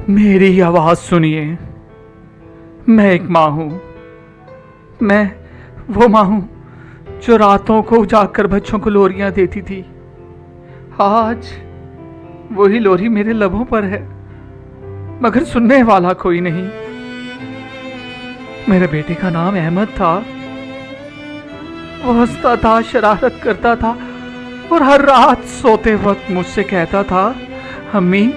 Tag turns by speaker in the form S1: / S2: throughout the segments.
S1: میری آواز سنیے، میں ایک ماں ہوں، میں وہ ماں ہوں جو راتوں کو جاگ کر بچوں کو لوریاں دیتی تھی۔ آج وہی لوری میرے لبوں پر ہے، مگر سننے والا کوئی نہیں۔ میرے بیٹے کا نام احمد تھا، وہ ہنستا تھا، شرارت کرتا تھا اور ہر رات سوتے وقت مجھ سے کہتا تھا، امی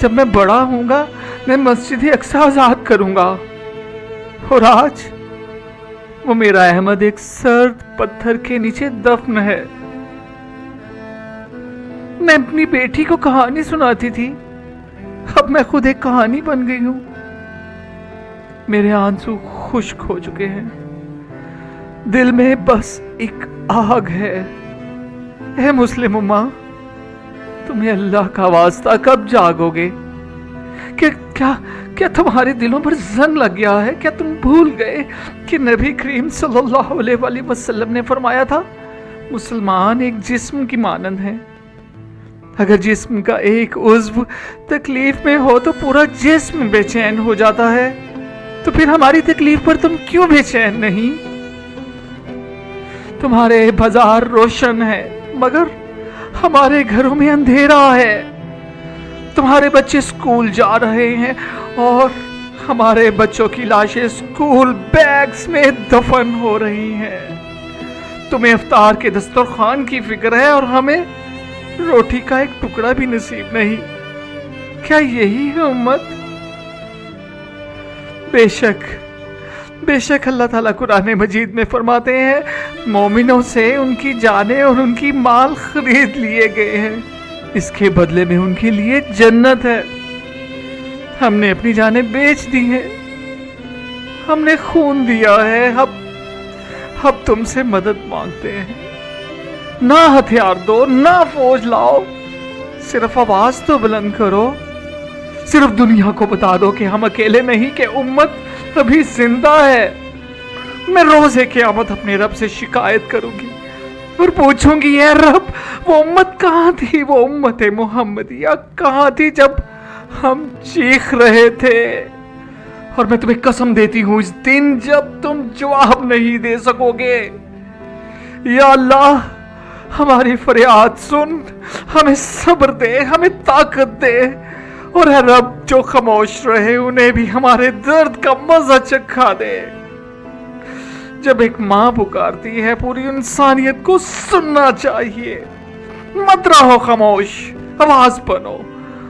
S1: جب میں بڑا ہوں گا میں مسجد اقصی آزاد کروں گا۔ اور آج وہ میرا احمد ایک سرد پتھر کے نیچے دفن ہے۔ میں اپنی بیٹی کو کہانی سناتی تھی، اب میں خود ایک کہانی بن گئی ہوں۔ میرے آنسو خشک ہو چکے ہیں، دل میں بس ایک آگ ہے۔ اے مسلم امہ، تمہیں اللہ کا واسطہ کب جاگو گے؟ کیا تمہارے دلوں پر زنگ لگ گیا ہے؟ کیا تم بھول گئے کہ نبی کریم صلی اللہ علیہ وآلہ وسلم نے فرمایا تھا، مسلمان ایک جسم کی مانند ہے، اگر جسم کا ایک عضو تکلیف میں ہو تو پورا جسم بے چین ہو جاتا ہے، تو پھر ہماری تکلیف پر تم کیوں بے چین نہیں؟ تمہارے بازار روشن ہے مگر ہمارے گھروں میں اندھیرا ہے، تمہارے بچے اسکول جا رہے ہیں اور ہمارے بچوں کی لاشیں اسکول بیگز میں دفن ہو رہی ہیں، تمہیں افطار کے دسترخوان کی فکر ہے اور ہمیں روٹی کا ایک ٹکڑا بھی نصیب نہیں۔ کیا یہی ہے امت؟ بے شک اللہ تعالیٰ قرآن مجید میں فرماتے ہیں، مومنوں سے ان کی جانیں اور ان کی مال خرید لیے گئے ہیں، اس کے بدلے میں ان کے لیے جنت ہے۔ ہم نے اپنی جانیں بیچ دی ہیں، ہم نے خون دیا ہے، اب تم سے مدد مانگتے ہیں، نہ ہتھیار دو، نہ فوج لاؤ، صرف آواز تو بلند کرو، صرف دنیا کو بتا دو کہ ہم اکیلے نہیں، کہ امت ابھی زندہ ہے۔ میں روز قیامت اپنے رب سے شکایت کروں گی اور پوچھوں گی، اے رب وہ امت کہاں تھی، وہ امت محمدیہ کہاں تھی جب ہم چیخ رہے تھے؟ اور میں تمہیں قسم دیتی ہوں اس دن جب تم جواب نہیں دے سکو گے۔ یا اللہ ہماری فریاد سن، ہمیں صبر دے، ہمیں طاقت دے، اور اے رب جو خاموش رہے انہیں بھی ہمارے درد کا مزہ چکھا دے۔ جب ایک ماں پکارتی ہے پوری انسانیت کو سننا چاہیے، مت رہو خاموش، آواز بنو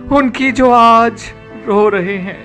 S1: ان کی جو آج رو رہے ہیں۔